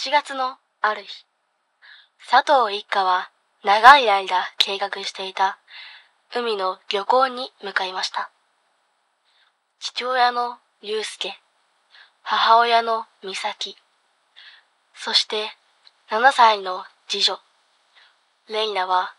8月のある日、佐藤一家は長い間計画していた海の漁港に向かいました。父親の祐介、母親の美咲、そして7歳の次女、レイナは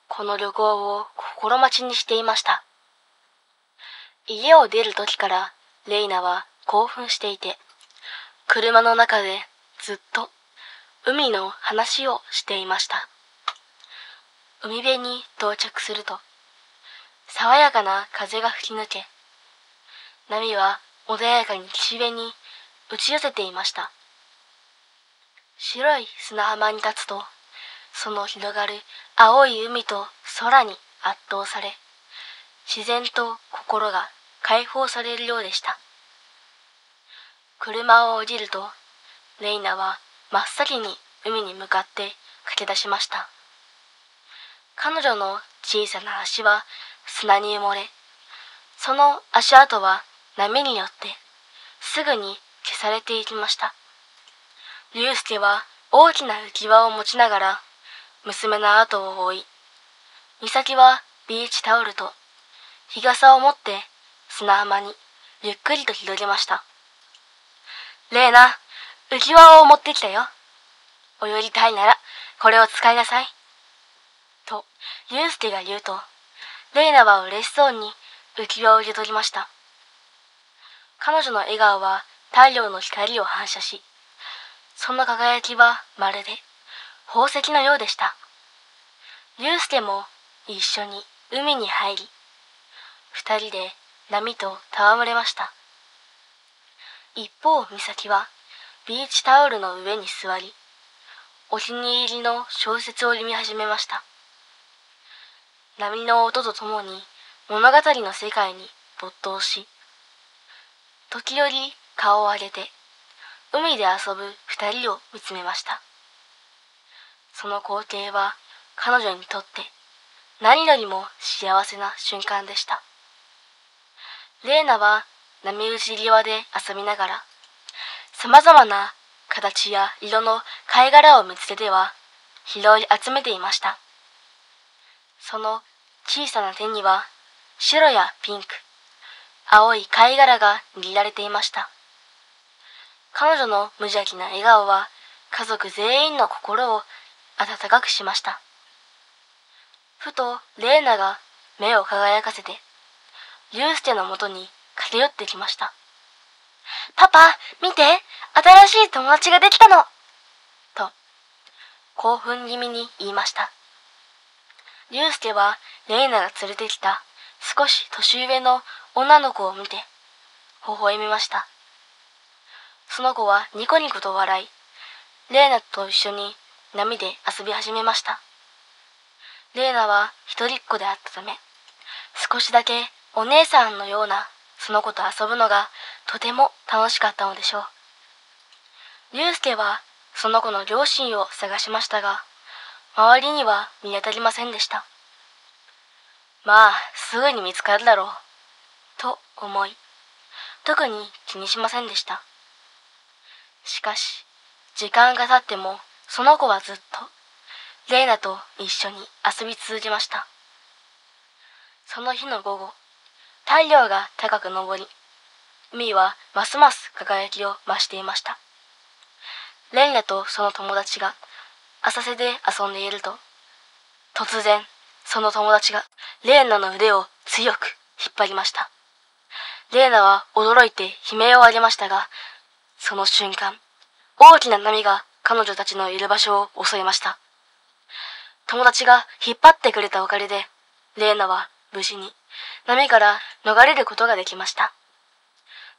この旅行を心待ちにしていました。家を出る時からレイナは興奮していて、車の中でずっと海の話をしていました。海辺に到着すると、爽やかな風が吹き抜け、波は穏やかに岸辺に打ち寄せていました。白い砂浜に立つと、その広がる青い海と空に圧倒され、自然と心が解放されるようでした。車を降りると、レイナは真っ先に海に向かって駆け出しました。彼女の小さな足は砂に埋もれ、その足跡は波によってすぐに消されていきました。祐介は大きな浮き輪を持ちながら娘の後を追い、美咲はビーチタオルと日傘を持って砂浜にゆっくりと広げました。レイナ、浮き輪を持ってきたよ。泳ぎたいならこれを使いなさい。と、祐介が言うと、レイナは嬉しそうに浮き輪を受け取りました。彼女の笑顔は太陽の光を反射し、その輝きはまるで宝石のようでした。祐介も一緒に海に入り、二人で波と戯れました。一方、美咲はビーチタオルの上に座り、お気に入りの小説を読み始めました。波の音とともに物語の世界に没頭し、時折顔を上げて海で遊ぶ二人を見つめました。その光景は彼女にとって何よりも幸せな瞬間でした。レイナは波打ち際で遊びながら、様々な形や色の貝殻を見つけては拾い集めていました。その小さな手には白やピンク、青い貝殻が握られていました。彼女の無邪気な笑顔は家族全員の心を温かくしました。ふとレーナが目を輝かせて、祐介のもとに駆け寄ってきました。パパ、見て、新しい友達ができたのと、興奮気味に言いました。祐介はレイナが連れてきた少し年上の女の子を見て、微笑みました。その子はニコニコと笑い、レイナと一緒に波で遊び始めました。レイナは一人っ子であったため、少しだけお姉さんのようなその子と遊ぶのがとても楽しかったのでしょう。祐介はその子の両親を探しましたが、周りには見当たりませんでした。まあ、すぐに見つかるだろう、と思い、特に気にしませんでした。しかし、時間が経ってもその子はずっとレイナと一緒に遊び続けました。その日の午後、太陽が高く昇り、海はますます輝きを増していました。レイナとその友達が浅瀬で遊んでいると、突然その友達がレイナの腕を強く引っ張りました。レイナは驚いて悲鳴を上げましたが、その瞬間、大きな波が彼女たちのいる場所を襲いました。友達が引っ張ってくれたおかげで、レイナは無事に波から逃れることができました。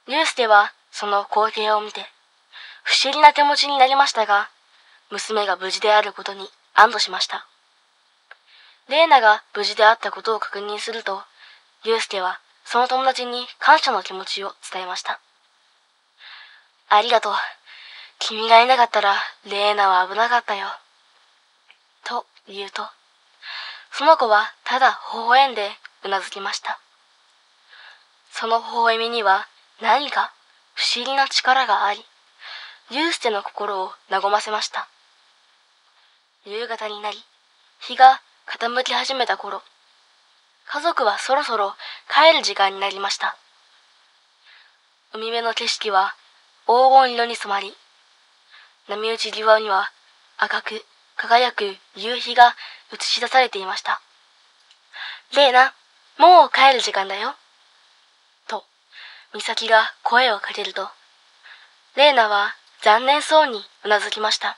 祐介はその光景を見て不思議な気持ちになりましたが、娘が無事であることに安堵しました。レイナが無事であったことを確認すると、祐介はその友達に感謝の気持ちを伝えました。ありがとう。君がいなかったらレイナは危なかったよ。と言うと、その子はただ微笑んでうなずきました。その微笑みには何か不思議な力があり、ユースケの心を和ませました。夕方になり、日が傾き始めた頃、家族はそろそろ帰る時間になりました。海辺の景色は黄金色に染まり、波打ち際には赤く輝く夕日が映し出されていました。レイナ、もう帰る時間だよ。と、美咲が声をかけると、レイナは残念そうにうなずきました。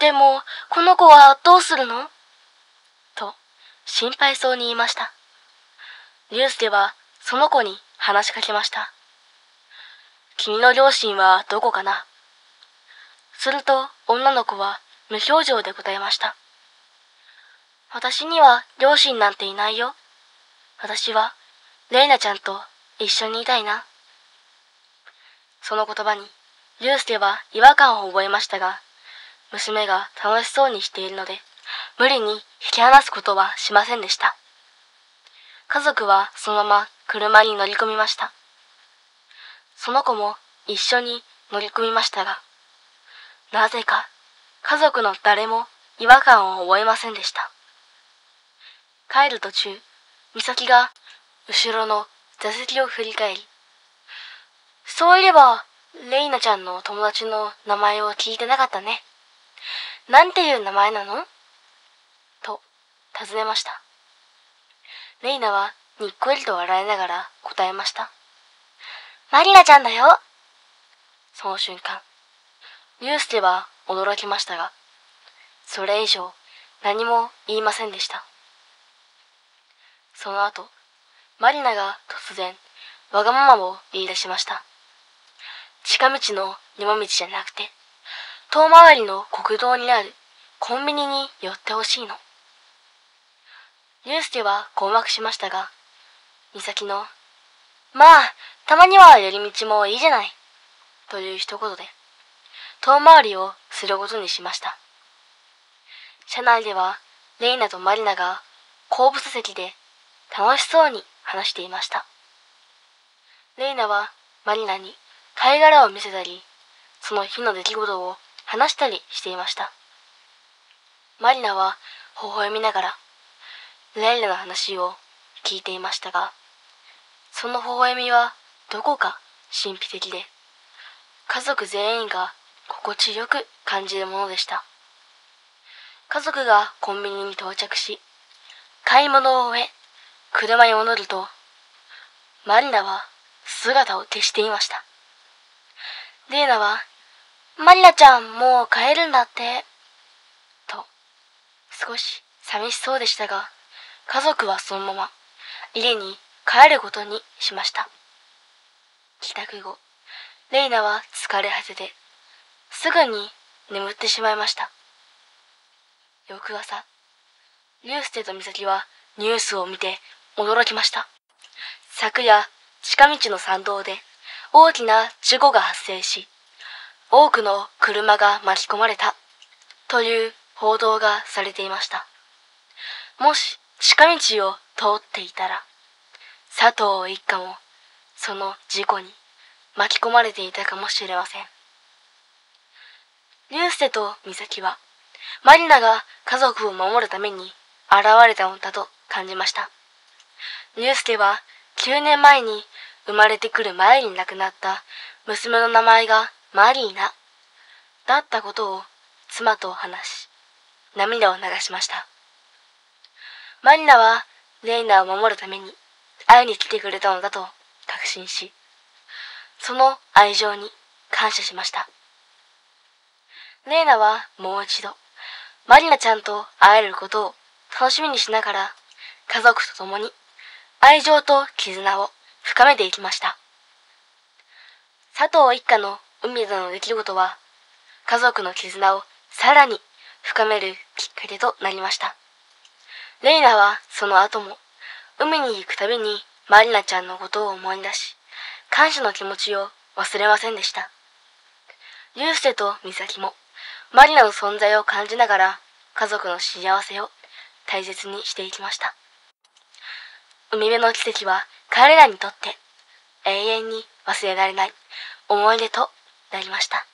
でも、この子はどうするの？と、心配そうに言いました。ユウスケはその子に話しかけました。君の両親はどこかな？すると女の子は無表情で答えました。私には両親なんていないよ。私はレイナちゃんと一緒にいたいな。その言葉にユウスケは違和感を覚えましたが、娘が楽しそうにしているので、無理に引き離すことはしませんでした。家族はそのまま車に乗り込みました。その子も一緒に乗り込みましたが、なぜか家族の誰も違和感を覚えませんでした。帰る途中、美咲が後ろの座席を振り返り、そういえばレイナちゃんの友達の名前を聞いてなかったね。なんていう名前なの？と尋ねました。レイナはにっこりと笑いながら答えました。マリナちゃんだよ。その瞬間、ユウスケは驚きましたが、それ以上何も言いませんでした。その後、マリナが突然わがままを言い出しました。近道の山道じゃなくて、遠回りの国道にあるコンビニに寄ってほしいの。ユウスケは困惑しましたが、美咲の、まあ、たまには寄り道もいいじゃない、という一言で、遠回りをすることにしました。車内では、レイナとマリナが後部座席で楽しそうに話していました。レイナはマリナに貝殻を見せたり、その日の出来事を話したりしていました。マリナは微笑みながら、レイナの話を聞いていましたが、その微笑みはどこか神秘的で、家族全員が心地よく感じるものでした。家族がコンビニに到着し、買い物を終え、車に戻ると、マリナは姿を消していました。レイナは、マリナちゃんもう帰るんだって、と少し寂しそうでしたが、家族はそのまま家に帰ることにしました。帰宅後、レイナは疲れ果てて、すぐに眠ってしまいました。翌朝、ユウスケと美咲はニュースを見て驚きました。昨夜、近道の山道で大きな事故が発生し、多くの車が巻き込まれたという報道がされていました。もし近道を通っていたら、佐藤一家もその事故に巻き込まれていたかもしれません。ユウスケと美咲は、マリナが家族を守るために現れたのだと感じました。ユウスケは9年前に生まれてくる前に亡くなった娘の名前がマリーナだったことを妻と話し、涙を流しました。マリナはレイナを守るために会いに来てくれたのだと確信し、その愛情に感謝しました。レイナはもう一度マリナちゃんと会えることを楽しみにしながら、家族と共に愛情と絆を深めていきました。佐藤一家の海での出来事は、家族の絆をさらに深めるきっかけとなりました。レイナはその後も海に行くたびにマリナちゃんのことを思い出し、感謝の気持ちを忘れませんでした。ユウスケと美咲もマリナの存在を感じながら、家族の幸せを大切にしていきました。海辺の奇跡は彼らにとって永遠に忘れられない思い出となりました。